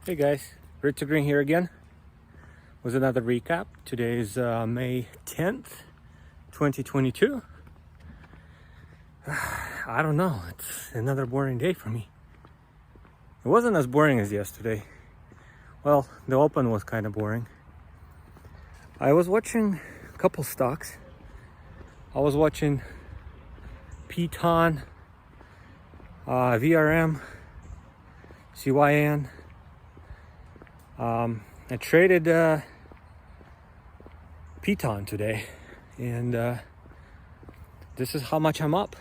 Hey guys, Red to Green here again with another recap. Today is May 10th, 2022. I don't know, it's another boring day for me. It wasn't as boring as yesterday. Well, the open was kind of boring. I was watching a couple stocks. I was watching PTON, VRM, CYN. I traded PTON today, and this is how much I'm up.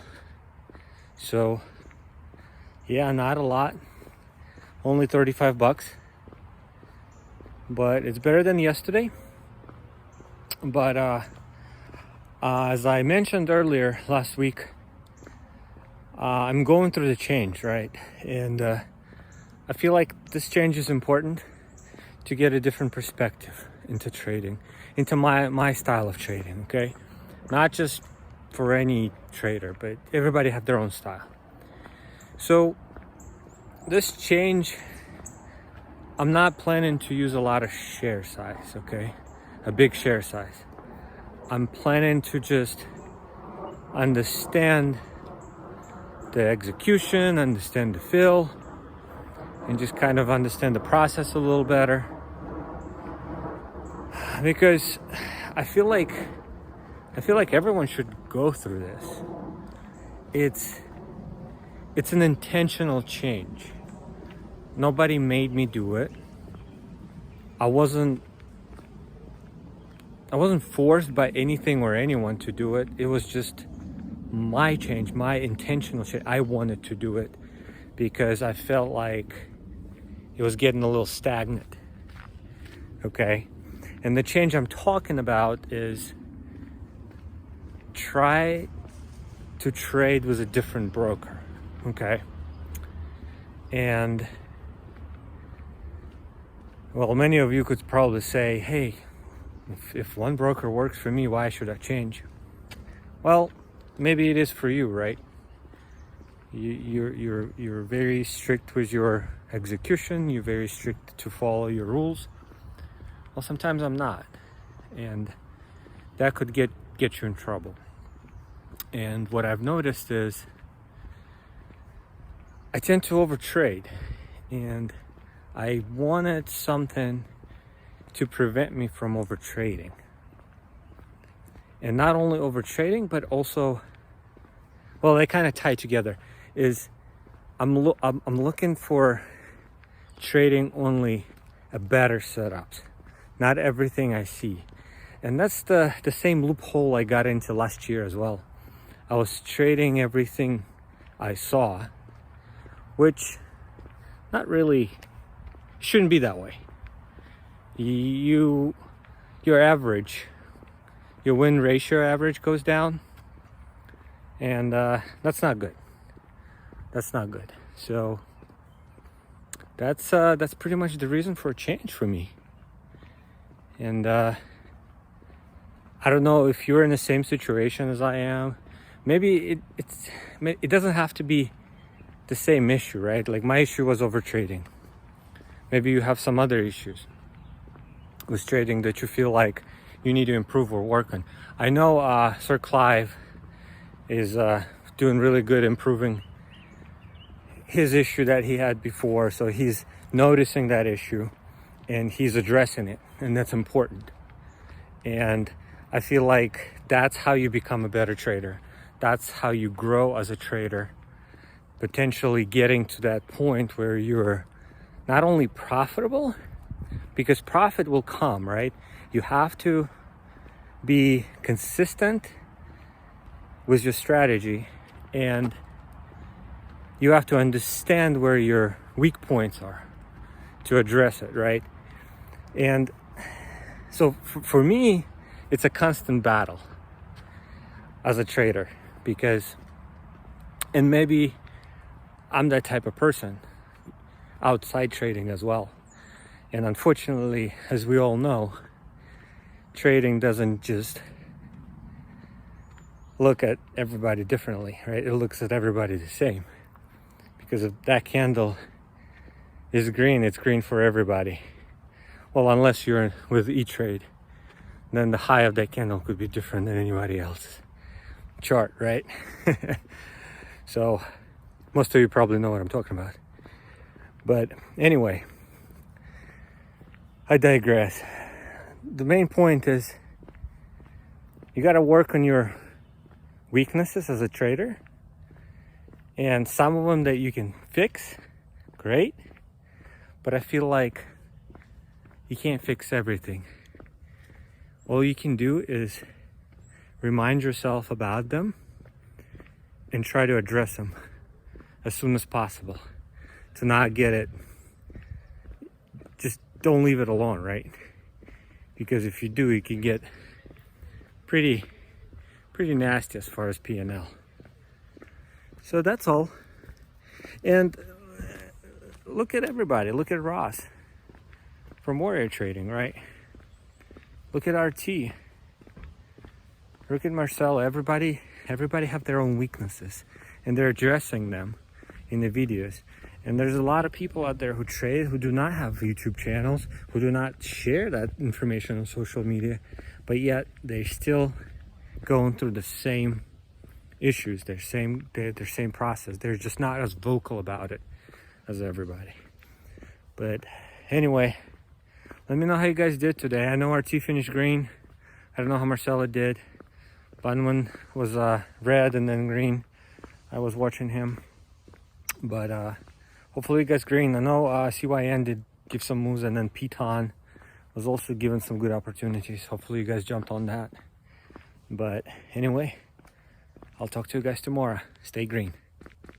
So yeah, not a lot, only 35 bucks, but it's better than yesterday. But as I mentioned earlier last week, I'm going through the change, right? And I feel like this change is important to get a different perspective into trading, into my style of trading, okay? Not just for any trader, but everybody have their own style. So this change, I'm not planning to use a lot of share size, okay? A big share size. I'm planning to just understand the execution, understand the fill, and just kind of understand the process a little better, because I feel like everyone should go through this. It's an intentional change. Nobody made me do it. I wasn't forced by anything or anyone to do it. It was just my change, my intentional change. I wanted to do it because I felt like it was getting a little stagnant, okay? And the change I'm talking about is try to trade with a different broker, okay? And well, many of you could probably say, hey, if one broker works for me, why should I change? Well, maybe it is for you, right? You're very strict with your execution. You're very strict to follow your rules. Well, sometimes I'm not, and that could get you in trouble. And what I've noticed is I tend to overtrade, and I wanted something to prevent me from overtrading. And not only overtrading, but also, well, they kind of tie together. Is I'm looking for trading only a better setups, not everything I see. And that's the same loophole I got into last year as well. I was trading everything I saw, which not really shouldn't be that way. Your average, your win ratio average goes down, and that's not good. That's not good. So that's pretty much the reason for a change for me. And I don't know if you're in the same situation as I am. Maybe it doesn't have to be the same issue, right? Like my issue was overtrading. Maybe you have some other issues with trading that you feel like you need to improve or work on. I know Sir Clive is doing really good improving his issue that he had before. So he's noticing that issue and he's addressing it, and that's important. And I feel like that's how you become a better trader. That's how you grow as a trader, potentially getting to that point where you're not only profitable, because profit will come, right? You have to be consistent with your strategy, and you have to understand where your weak points are to address it, right? And so for me, it's a constant battle as a trader, because, and maybe I'm that type of person outside trading as well. And unfortunately, as we all know, trading doesn't just look at everybody differently, right? It looks at everybody the same, because if that candle is green, it's green for everybody. Well, unless you're with E-Trade, then the high of that candle could be different than anybody else's chart, right? So most of you probably know what I'm talking about. But anyway, I digress. The main point is you got to work on your weaknesses as a trader, and some of them that you can fix, great, but I feel like you can't fix everything. All you can do is remind yourself about them and try to address them as soon as possible. To not get it, just don't leave it alone, right? Because if you do, it can get pretty nasty as far as P&L. So that's all. And look at everybody. Look at Ross from Warrior Trading, right? Look at RT. Look at Marcelo. Everybody have their own weaknesses, and they're addressing them in the videos. And there's a lot of people out there who trade, who do not have YouTube channels, who do not share that information on social media, but yet they're still going through the same issues, their same process. They're just not as vocal about it as everybody. But anyway, let me know how you guys did today. I know RT finished green. I don't know how Marcelo did. Bunwan was red and then green. I was watching him. But hopefully you guys green. I know CYN did give some moves, and then PTON was also given some good opportunities. Hopefully you guys jumped on that. But anyway, I'll talk to you guys tomorrow. Stay green.